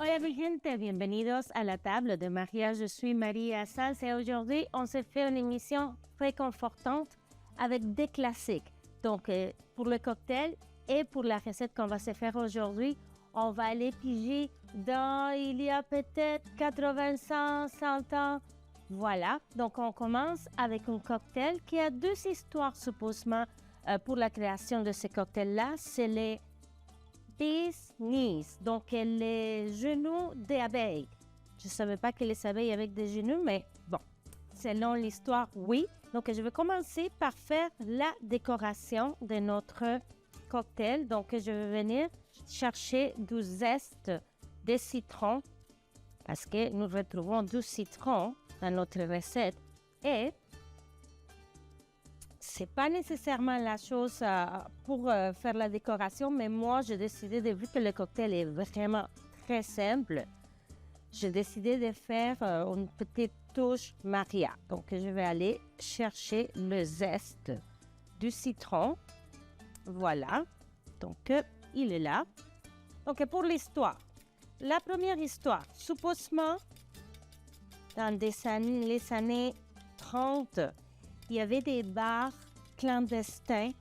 Hola mi gente, bienvenidos a la table de mariage. Je suis Maria Sanz et aujourd'hui, on se fait une émission réconfortante avec des classiques. Donc, pour le cocktail et pour la recette qu'on va se faire aujourd'hui, on va aller piger dans il y a peut-être 80, 100 ans. Voilà, donc on commence avec un cocktail qui a deux histoires supposément pour la création de ce cocktail-là. C'est les bee's knees, donc les genoux des abeilles. Je ne savais pas que les abeilles avaient des genoux, mais bon, selon l'histoire, oui. Donc, je vais commencer par faire la décoration de notre cocktail. Donc, je vais venir chercher du zeste de citron parce que nous retrouvons du citron dans notre recette et c'est pas nécessairement la chose pour faire la décoration, mais moi, j'ai décidé, vu que le cocktail est vraiment très simple, j'ai décidé de faire une petite touche Maria. Donc, je vais aller chercher le zeste du citron. Voilà. Donc, il est là. Donc, pour l'histoire. La première histoire, supposément, dans les années 30, il y avait des bars clandestins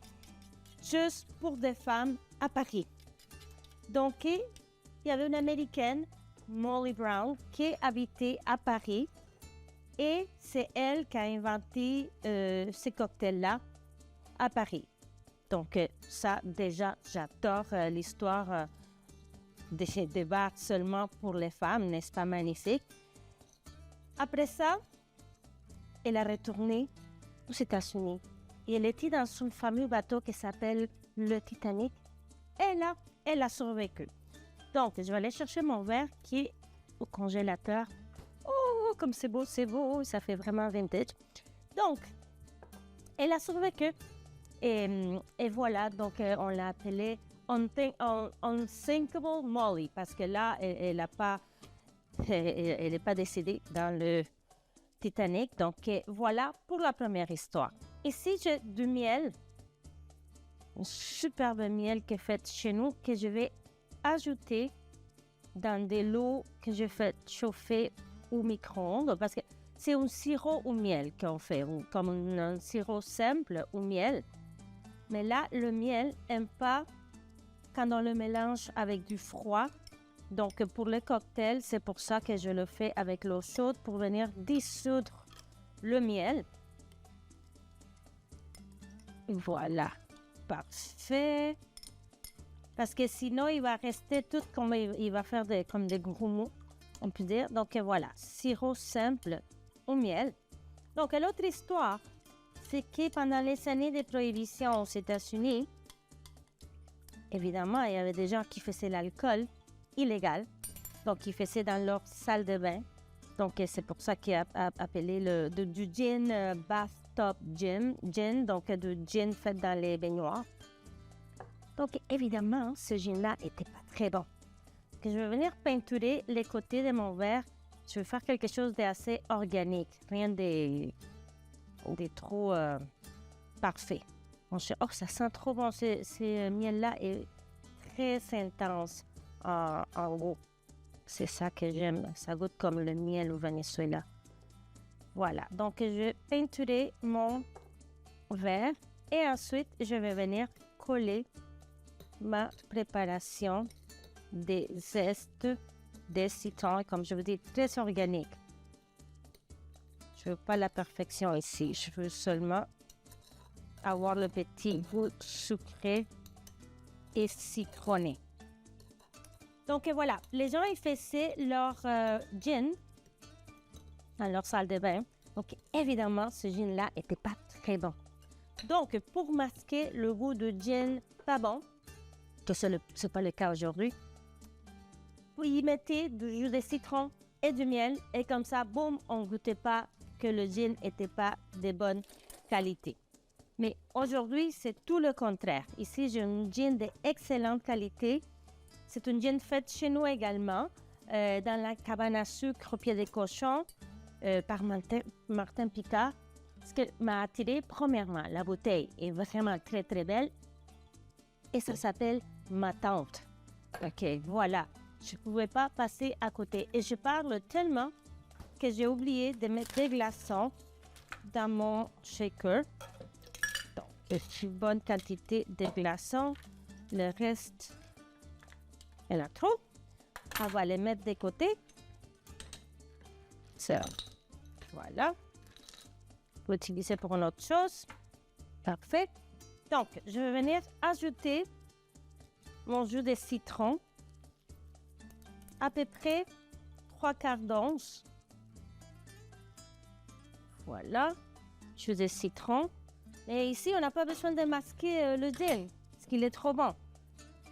juste pour des femmes à Paris. Donc, il y avait une Américaine, Molly Brown, qui habitait à Paris et c'est elle qui a inventé ce cocktail-là à Paris. Donc, ça, déjà, j'adore l'histoire des bars seulement pour les femmes, n'est-ce pas magnifique? Après ça, elle a retourné aux États-Unis. Et elle était dans son fameux bateau qui s'appelle le Titanic. Et là, elle a survécu. Donc, je vais aller chercher mon verre qui est au congélateur. Oh, comme c'est beau, ça fait vraiment vintage. Donc, elle a survécu. Et voilà, donc on l'a appelée Unsinkable Molly parce que là, elle n'est pas décédée dans le Titanic. Donc, voilà pour la première histoire. Ici, j'ai du miel, un superbe miel qui est fait chez nous, que je vais ajouter dans de l'eau que je fais chauffer au micro-ondes, parce que c'est un sirop au miel qu'on fait, comme un sirop simple au miel. Mais là, le miel n'aime pas quand on le mélange avec du froid. Donc, pour le cocktail, c'est pour ça que je le fais avec l'eau chaude pour venir dissoudre le miel. Voilà, parfait. Parce que sinon, il va rester tout comme il va faire comme des grumeaux, on peut dire. Donc, voilà, sirop simple au miel. Donc, l'autre histoire, c'est que pendant les années de prohibition aux États-Unis, évidemment, il y avait des gens qui faisaient l'alcool illégal. Donc, ils faisaient dans leur salle de bain. Donc, c'est pour ça qu'il a appelé du gin bathtub gin, donc du gin fait dans les baignoires. Donc, évidemment, ce gin-là n'était pas très bon. Donc, je vais venir peinturer les côtés de mon verre. Je vais faire quelque chose d'assez organique, rien de trop parfait. Bon, oh, ça sent trop bon. Ce miel-là est très intense en gros. C'est ça que j'aime. Ça goûte comme le miel au Venezuela. Voilà. Donc, je vais peinturer mon verre et ensuite, je vais venir coller ma préparation des zestes des citrons. Comme je vous dis, très organique. Je ne veux pas la perfection ici. Je veux seulement avoir le petit goût sucré et citronné. Donc voilà, les gens ils faisaient leur gin dans leur salle de bain. Donc évidemment, ce gin-là n'était pas très bon. Donc pour masquer le goût de gin pas bon, que ce n'est pas le cas aujourd'hui, vous y mettez du jus de citron et du miel et comme ça, boum, on ne goûtait pas que le gin n'était pas de bonne qualité. Mais aujourd'hui, c'est tout le contraire. Ici, j'ai un gin d'excellente qualité. C'est une gin faite chez nous également, dans la cabane à sucre au pied des cochons, par Martin Picard. Ce qui m'a attiré, premièrement, la bouteille est vraiment très, très belle. Et ça s'appelle Ma Tante. OK, voilà. Je ne pouvais pas passer à côté. Et je parle tellement que j'ai oublié de mettre des glaçons dans mon shaker. Donc, une bonne quantité de glaçons. Le reste, il y en a trop. On va les mettre de côté. Ça, voilà. On peut utiliser pour une autre chose. Parfait. Donc, je vais venir ajouter mon jus de citron. À peu près 3/4 d'once. Voilà. Jus de citron. Et ici, on n'a pas besoin de masquer le gin, parce qu'il est trop bon.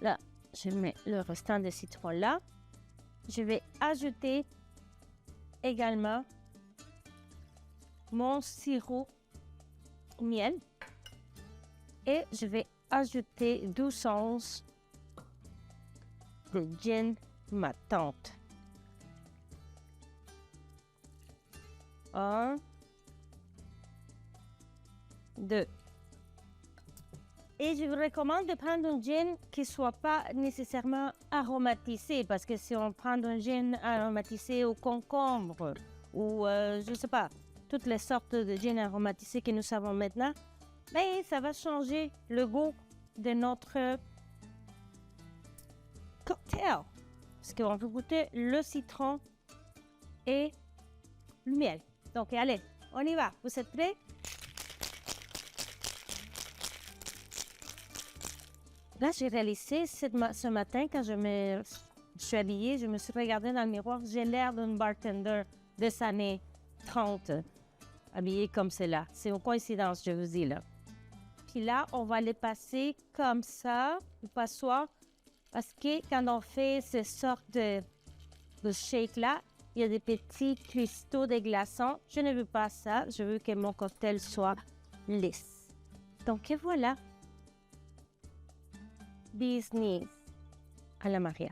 Là, je mets le restant de citron là. Je vais ajouter également mon sirop miel. Et je vais ajouter 12 onces de gin ma tante. 1, 2. Et je vous recommande de prendre un gin qui ne soit pas nécessairement aromatisé, parce que si on prend un gin aromatisé au concombre ou je ne sais pas, toutes les sortes de gin aromatisés que nous savons maintenant, mais ça va changer le goût de notre cocktail. Parce qu'on peut goûter le citron et le miel. Donc, allez, on y va. Vous êtes prêts? Là, j'ai réalisé ce matin, quand je suis habillée, je me suis regardée dans le miroir, j'ai l'air d'une bartender des années 30, habillée comme cela. C'est une coïncidence, je vous dis là. Puis là, on va les passer comme ça, au passoire, parce que quand on fait ces sortes de shake-là, il y a des petits cristaux de glaçons. Je ne veux pas ça, je veux que mon cocktail soit lisse. Donc voilà. Business à la Maria.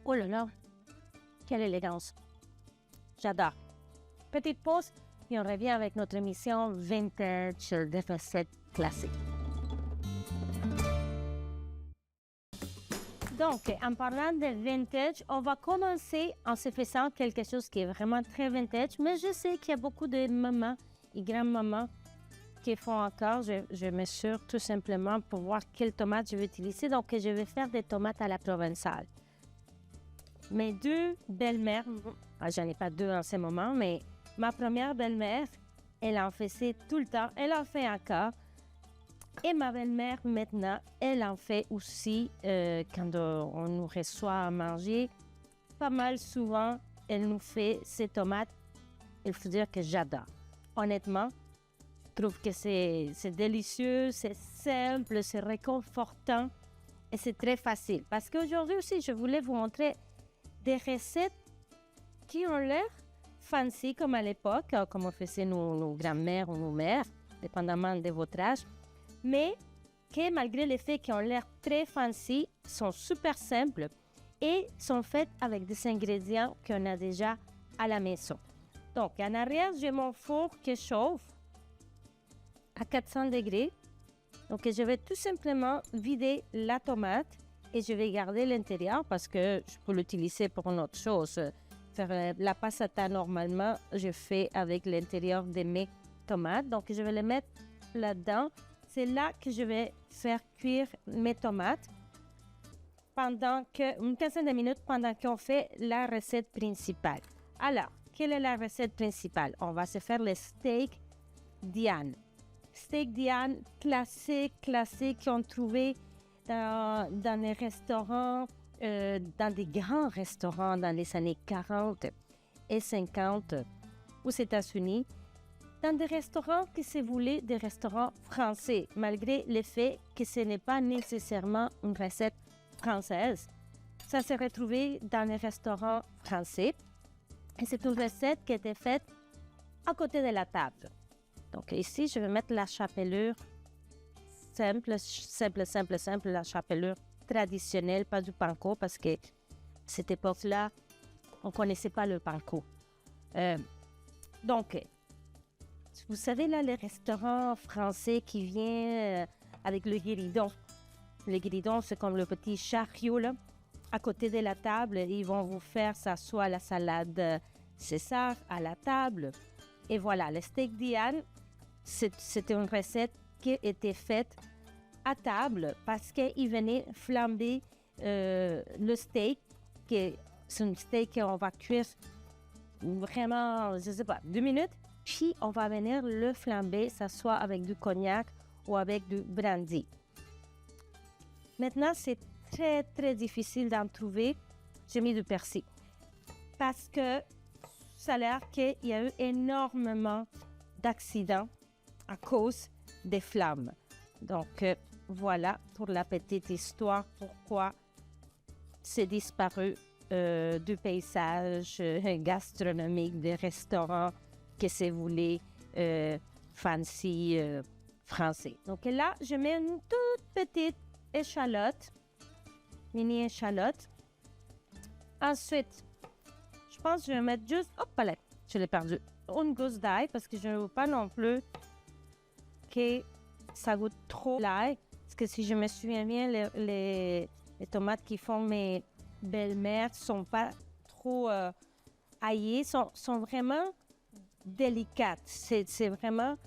Oh là là, quelle élégance. J'adore. Petite pause et on revient avec notre émission Vintage des recettes classiques. Donc, en parlant de vintage, on va commencer en se faisant quelque chose qui est vraiment très vintage, mais je sais qu'il y a beaucoup de mamans et grands-mamans qui font encore. Je mesure tout simplement pour voir quelles tomates je vais utiliser. Donc, je vais faire des tomates à la provençale. Mes deux belles-mères, j'en ai pas deux en ce moment, mais ma première belle-mère, elle en faisait tout le temps. Elle en fait encore. Et ma belle-mère, maintenant, elle en fait aussi quand on nous reçoit à manger. Pas mal souvent, elle nous fait ces tomates. Il faut dire que j'adore. Honnêtement, je trouve que c'est délicieux, c'est simple, c'est réconfortant et c'est très facile. Parce qu'aujourd'hui aussi, je voulais vous montrer des recettes qui ont l'air fancy comme à l'époque, comme on faisait nos grands-mères ou nos mères, dépendamment de votre âge, mais qui, malgré le fait qu'ils ont l'air très fancy, sont super simples et sont faites avec des ingrédients qu'on a déjà à la maison. Donc, en arrière, j'ai mon four qui chauffe à 400 degrés. Donc, je vais tout simplement vider la tomate et je vais garder l'intérieur parce que je peux l'utiliser pour une autre chose. Faire la passata, normalement, je fais avec l'intérieur de mes tomates. Donc, je vais les mettre là-dedans. C'est là que je vais faire cuire mes tomates pendant une quinzaine de minutes pendant qu'on fait la recette principale. Alors, quelle est la recette principale? On va se faire le steak Diane. Steak Diane classique qu'on trouvait dans les restaurants, dans des grands restaurants dans les années 40 et 50 aux États-Unis. Dans des restaurants qui se voulaient des restaurants français, malgré le fait que ce n'est pas nécessairement une recette française. Ça s'est retrouvé dans les restaurants français et c'est une recette qui était faite à côté de la table. Donc ici, je vais mettre la chapelure simple, la chapelure traditionnelle, pas du panko, parce que à cette époque-là, on ne connaissait pas le panko. Donc, vous savez, là, les restaurants français qui viennent avec le guéridon. Le guéridon, c'est comme le petit chariot là, à côté de la table. Ils vont vous faire s'asseoir la salade César à la table. Et voilà, le steak Diane, c'était une recette qui était faite à table parce qu'il venait flamber le steak. C'est un steak qu'on va cuire vraiment, je ne sais pas, 2 minutes. Puis, on va venir le flamber, ça soit avec du cognac ou avec du brandy. Maintenant, c'est très, très difficile d'en trouver. J'ai mis du persil parce que ça a l'air qu'il y a eu énormément d'accidents à cause des flammes. Donc, voilà pour la petite histoire pourquoi c'est disparu du paysage gastronomique des restaurants que si vous voulez fancy français. Donc là, je mets une toute petite échalote, mini échalote. Ensuite, je pense que je vais mettre juste, hop là, je l'ai perdu, une gousse d'ail parce que je ne veux pas non plus que ça goûte trop l'ail. Parce que si je me souviens bien, les tomates qui font mes belles-mères ne sont pas trop aillées, sont vraiment délicates. C'est vraiment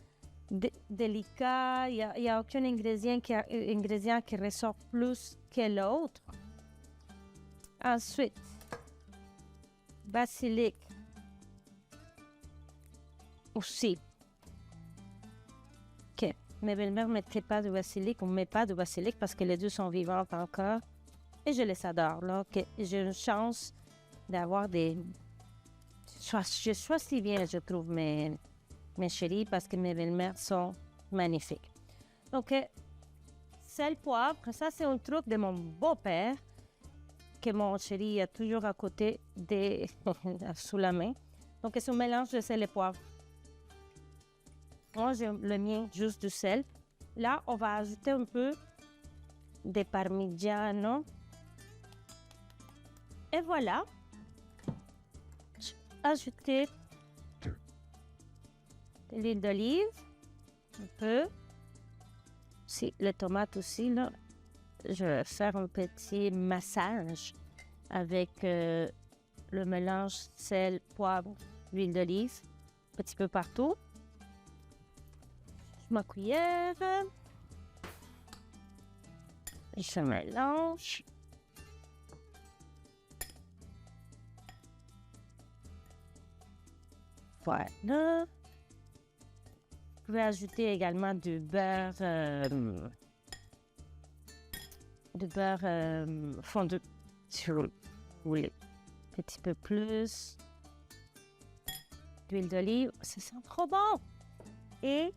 délicat. Il n'y a aucun ingrédient qui ressort plus que l'autre. Ensuite, basilic aussi. OK. Mes belles-mères ne mettaient pas de basilic, on ne met pas de basilic parce que les deux sont vivantes encore. Et je les adore, là. Okay. J'ai une chance d'avoir des... Je choisis bien, je trouve, mes chéris parce que mes belles-mères sont magnifiques. Donc, sel, poivre, ça, c'est un truc de mon beau-père que mon chéri a toujours à côté, sous la main. Donc, c'est un mélange de sel et poivre. Moi, j'ai le mien, juste du sel. Là, on va ajouter un peu de parmigiano. Et voilà. Ajouter de l'huile d'olive, un peu. Si, les tomates aussi, là. Je vais faire un petit massage avec le mélange sel, poivre, huile d'olive, un petit peu partout. Ma cuillère. Et je mélange. Voilà. Vous pouvez ajouter également du beurre fondu, si vous voulez. Un petit peu plus d'huile d'olive, ça sent trop bon. Et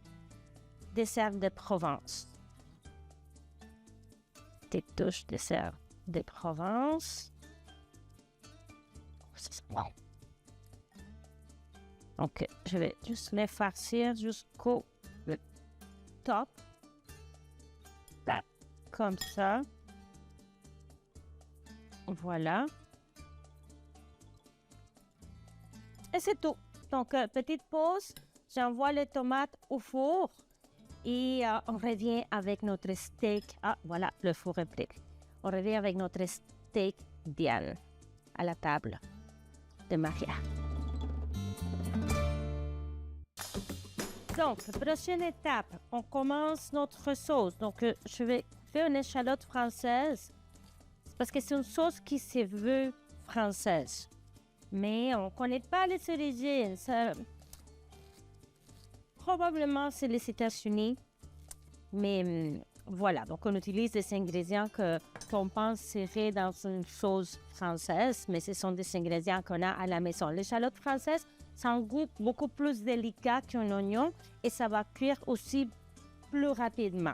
des herbes de Provence. Des touches de herbes de Provence. Ça sent bon. Donc, je vais juste les farcir jusqu'au top. Comme ça. Voilà. Et c'est tout. Donc, petite pause. J'envoie les tomates au four. Et on revient avec notre steak. Ah, voilà, le four est prêt. On revient avec notre steak Diane à la table de Maria. Donc, prochaine étape, on commence notre sauce. Donc, je vais faire une échalote française parce que c'est une sauce qui se veut française. Mais on ne connaît pas les origines. Probablement, c'est les États-Unis. Mais voilà, donc on utilise des ingrédients qu'on pense seraient dans une sauce française, mais ce sont des ingrédients qu'on a à la maison. L'échalote française, c'est un goût beaucoup plus délicat qu'un oignon et ça va cuire aussi plus rapidement.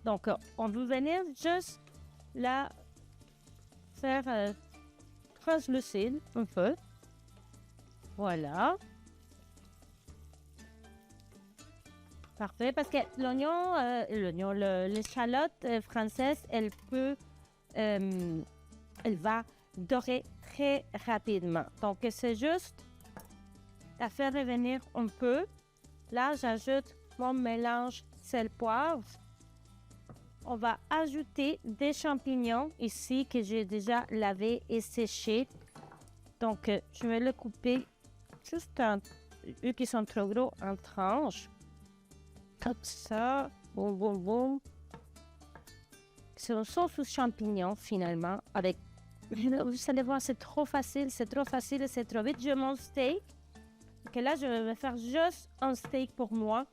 Donc, on va venir juste la faire translucide un peu. Voilà. Parfait, parce que l'échalote française, elle va dorer très rapidement. Donc, c'est juste à faire revenir un peu. Là, j'ajoute mon mélange sel-poivre. on va ajouter des champignons ici que j'ai déjà lavé et séché. Donc, je vais le couper juste eux qui sont trop gros en tranches. Comme ça. Boum, boum, boum. C'est une sauce aux champignons finalement. Avec, vous allez voir, c'est trop facile et c'est trop vite. J'ai mon steak. Donc là, je vais faire juste un steak pour moi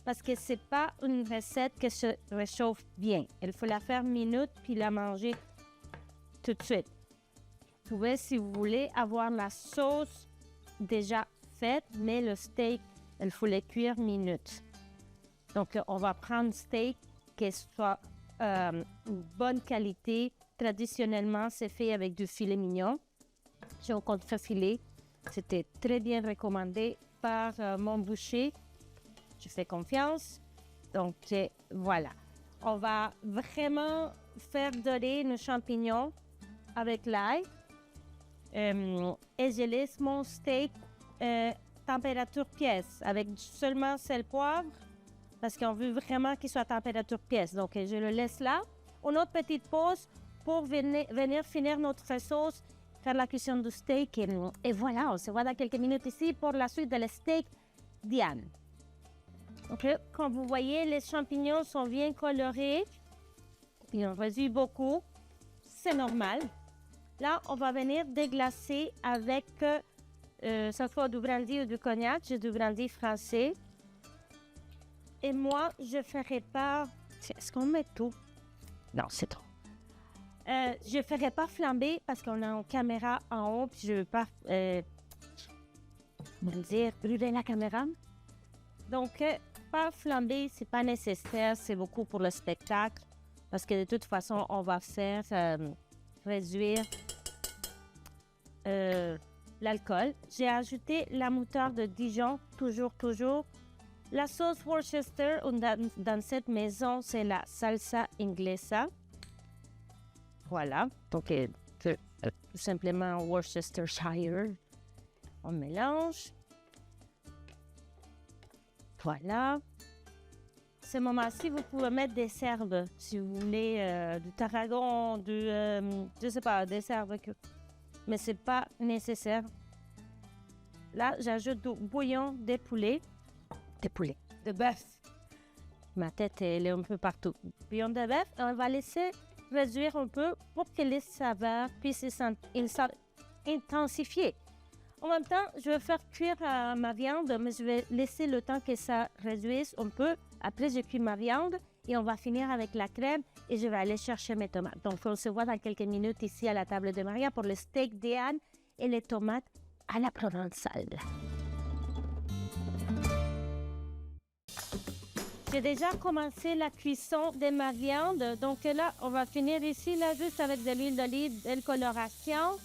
parce que c'est pas une recette qui se réchauffe bien. Il faut la faire minute puis la manger tout de suite. Vous pouvez, si vous voulez, avoir la sauce déjà faite, mais le steak, il faut le cuire minute. Donc, on va prendre steak qui soit une bonne qualité. Traditionnellement, c'est fait avec du filet mignon. J'ai un contre-filet. C'était très bien recommandé par mon boucher. Je fais confiance. Donc, voilà. On va vraiment faire dorer nos champignons avec l'ail. Et je laisse mon steak température pièce avec seulement sel, poivre. Parce qu'on veut vraiment qu'il soit à température pièce. Donc, je le laisse là. Une autre petite pause pour venir finir notre sauce, faire la cuisson du steak. Et voilà, on se voit dans quelques minutes ici pour la suite de le steak Diane. Donc, comme vous voyez, les champignons sont bien colorés. Ils ont réduit beaucoup. C'est normal. Là, on va venir déglacer avec, ça soit du brandy ou du cognac. J'ai du brandy français. Et moi, je ferai pas... Est-ce qu'on met tout? Non, c'est trop. Je ferai pas flamber parce qu'on a une caméra en haut puis je veux pas, brûler la caméra. Donc, pas flamber, c'est pas nécessaire. C'est beaucoup pour le spectacle parce que de toute façon, on va faire réduire l'alcool. J'ai ajouté la moutarde de Dijon, toujours. La sauce Worcester dans cette maison, c'est la salsa inglesa. Voilà, donc tout simplement Worcestershire. On mélange. Voilà. Ce moment-ci, vous pouvez mettre des herbes, si vous voulez, du tarragon, je sais pas, des herbes. Mais c'est pas nécessaire. Là, j'ajoute du bouillon de poulet. De bœuf. Ma tête, elle est un peu partout. Bouillon de bœuf, on va laisser réduire un peu pour que les saveurs puissent s'intensifier. En même temps, je vais faire cuire ma viande, mais je vais laisser le temps que ça réduise un peu. Après, je cuis ma viande et on va finir avec la crème et je vais aller chercher mes tomates. Donc, on se voit dans quelques minutes ici à la table de Maria pour le steak Diane et les tomates à la provençale. J'ai déjà commencé la cuisson de ma viande. Donc là, on va finir ici, là, juste avec de l'huile d'olive et de coloration.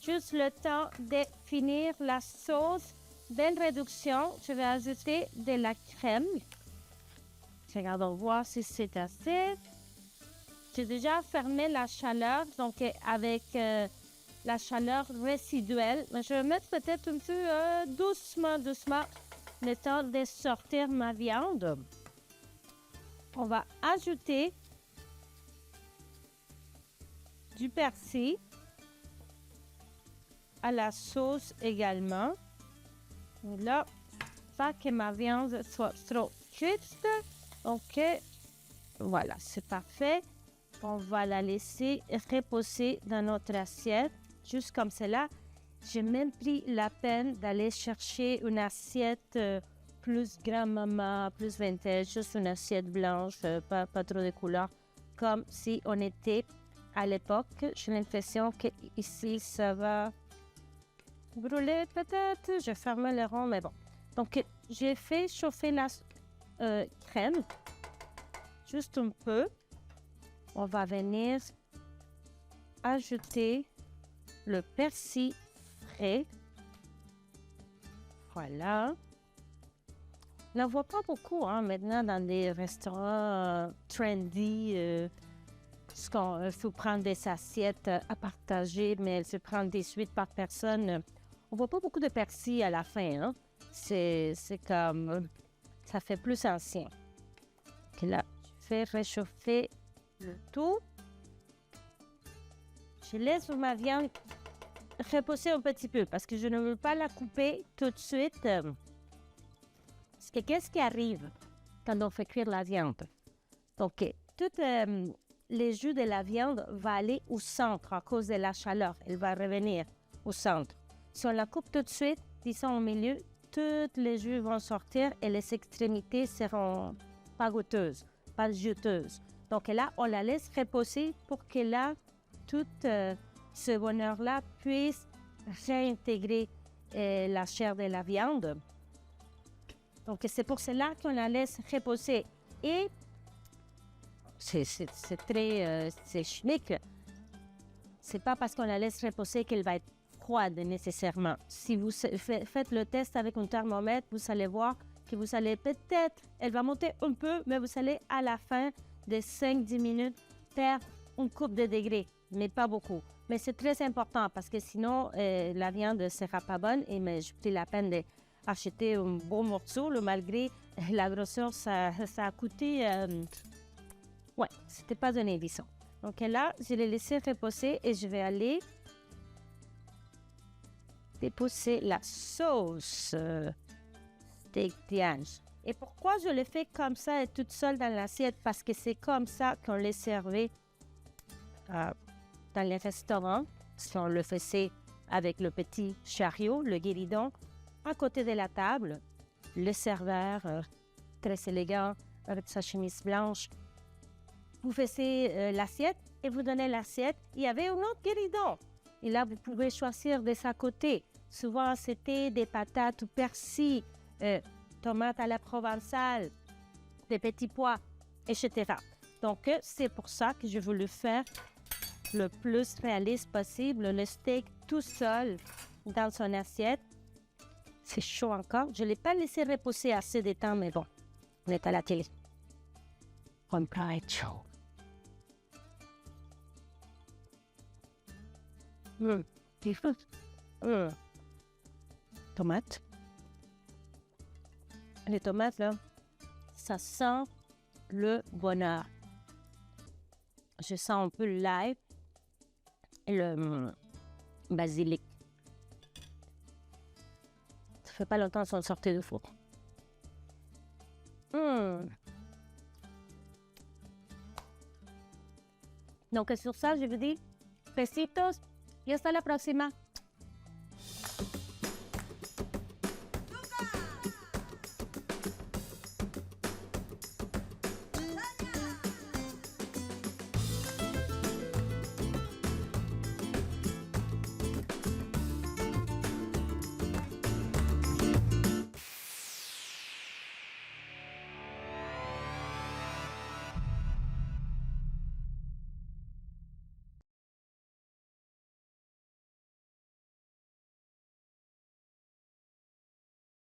Juste le temps de finir la sauce. Belle réduction. Je vais ajouter de la crème. Regardons voir si c'est assez. J'ai déjà fermé la chaleur, donc avec la chaleur résiduelle. Mais je vais mettre peut-être un peu doucement, le temps de sortir ma viande. On va ajouter du persil à la sauce également. Et là, pas que ma viande soit trop cuite. OK. Voilà, c'est parfait. On va la laisser reposer dans notre assiette. Juste comme cela. J'ai même pris la peine d'aller chercher une assiette plus grand-maman, plus vintage, juste une assiette blanche, pas trop de couleurs, comme si on était à l'époque. J'ai l'impression qu'ici, ça va brûler peut-être. Je ferme le rond, mais bon. Donc, j'ai fait chauffer la crème, juste un peu. On va venir ajouter le persil frais. Voilà. On n'en voit pas beaucoup maintenant dans des restaurants trendy. Il faut prendre des assiettes à partager, mais elles se prennent des suites par personne. On ne voit pas beaucoup de persil à la fin. Hein? C'est comme... ça fait plus ancien. Okay, là, je fais réchauffer le tout. Je laisse ma viande reposer un petit peu parce que je ne veux pas la couper tout de suite. Parce que qu'est-ce qui arrive quand on fait cuire la viande? Donc, tout les jus de la viande va aller au centre à cause de la chaleur. Elle va revenir au centre. Si on la coupe tout de suite, disons au milieu, tous les jus vont sortir et les extrémités seront pas goûteuses, pas juteuses. Donc là, on la laisse reposer pour que là, tout ce bonheur-là puisse réintégrer la chair de la viande. Donc c'est pour cela qu'on la laisse reposer. Et c'est très c'est chimique. C'est pas parce qu'on la laisse reposer qu'elle va être froide nécessairement. Si vous faites le test avec un thermomètre, vous allez voir que vous allez peut-être, elle va monter un peu, mais vous allez à la fin de 5-10 minutes perdre une coupe de degrés, mais pas beaucoup. Mais c'est très important parce que sinon, la viande ne sera pas bonne et mais j'ai pris la peine d'acheter un beau morceau, malgré la grosseur, ça a coûté... ouais, c'était pas donné, disons. Donc là, je l'ai laissé reposer et je vais aller déposer la sauce steak d'ange. Et pourquoi je le fais comme ça et toute seule dans l'assiette? Parce que c'est comme ça qu'on les servait dans les restaurants. Si on le faisait avec le petit chariot, le guéridon, à côté de la table, le serveur très élégant avec sa chemise blanche. Vous faisiez l'assiette et vous donnez l'assiette. Il y avait un autre guéridon. Et là, vous pouvez choisir de sa côté. Souvent, c'était des patates ou persil, tomates à la provençale, des petits pois, etc. Donc, c'est pour ça que je voulais faire le plus réaliste possible, le steak tout seul dans son assiette. C'est chaud encore. Je ne l'ai pas laissé reposer assez de temps, mais bon, on est à la télé. On peut être chaud. Tomates. Les tomates, là, ça sent le bonheur. Je sens un peu l'ail et le basilic. Ça fait pas longtemps qu'ils sont sortis du four. Donc, sur ça, je vous dis, besitos y hasta la próxima.